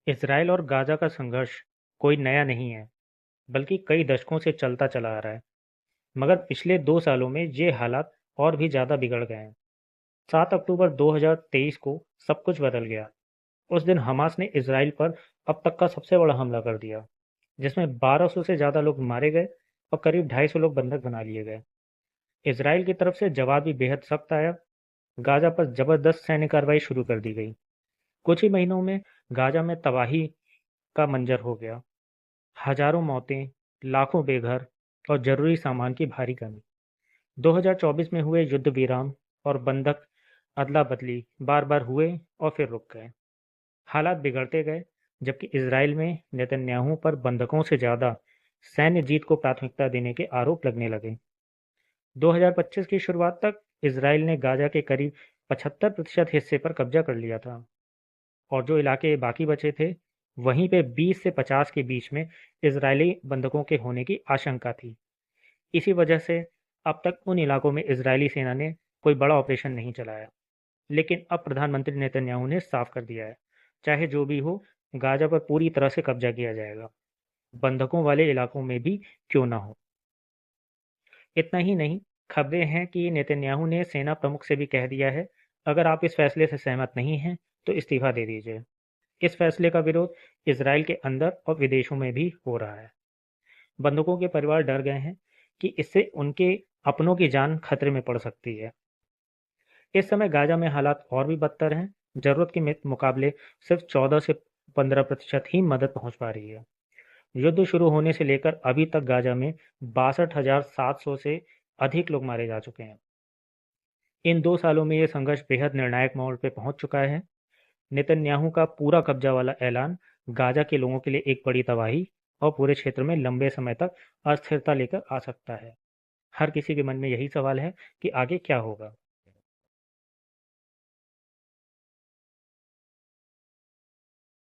Israel और Gaza का संघर्ष कोई नया नहीं है, बल्कि कई दशकों से चलता चला आ रहा है। मगर पिछले 2 सालों में ये हालात और भी ज़्यादा बिगड़ गए हैं। 7 अक्टूबर 2023 को सब कुछ बदल गया। उस दिन हमास ने इसराइल पर अब तक का सबसे बड़ा हमला कर दिया, जिसमें 1200 से ज़्यादा लोग मारे गए और करीब 250 लोग बंधक बना लिए गए। इसराइल की तरफ से जवाब भी बेहद सख्त आया। गाज़ा पर जबरदस्त सैन्य कार्रवाई शुरू कर दी गई। कुछ ही महीनों में गाज़ा में तबाही का मंजर हो गया। हजारों मौतें, लाखों बेघर और जरूरी सामान की भारी कमी। 2024 में हुए युद्ध विराम और बंधक अदला-बदली बार-बार हुए और फिर रुक गए। हालात बिगड़ते गए, जबकि इजराइल में नेतन्याहू पर बंधकों से ज़्यादा सैन्य जीत को प्राथमिकता देने के आरोप लगने लगे। 2025 की शुरुआत तक इजराइल ने गाजा के करीब 75% हिस्से पर कब्जा कर लिया था और जो इलाके बाकी बचे थे, वहीं पे 20 से 50 के बीच में इजरायली बंधकों के होने की आशंका थी। इसी वजह से अब तक उन इलाकों में इजरायली सेना ने कोई बड़ा ऑपरेशन नहीं चलाया। लेकिन अब प्रधानमंत्री नेतन्याहू ने साफ कर दिया है, चाहे जो भी हो, गाजा पर पूरी तरह से कब्जा किया जाएगा, बंधकों वाले इलाकों में भी क्यों ना हो। इतना ही नहीं, खबरें हैं कि नेतन्याहू ने सेना प्रमुख से भी कह दिया है, अगर आप इस फैसले से सहमत नहीं हैं, तो इस्तीफा दे दीजिए। इस फैसले का विरोध इसराइल के अंदर और विदेशों में भी हो रहा है। बंधकों के परिवार डर गए हैं कि इससे उनके अपनों की जान खतरे में पड़ सकती है। इस समय गाजा में हालात और भी बदतर हैं। जरूरत के मुकाबले सिर्फ 14 से 15% ही मदद पहुंच पा रही है। युद्ध शुरू होने से लेकर अभी तक गाजा में 62,700 से अधिक लोग मारे जा चुके हैं। इन 2 सालों में यह संघर्ष बेहद निर्णायक मोड़ पे पहुंच चुका है। नेतन्याहू का पूरा कब्जा वाला ऐलान गाजा के लोगों के लिए एक बड़ी तबाही और पूरे क्षेत्र में लंबे समय तक अस्थिरता लेकर आ सकता है। हर किसी के मन में यही सवाल है कि आगे क्या होगा।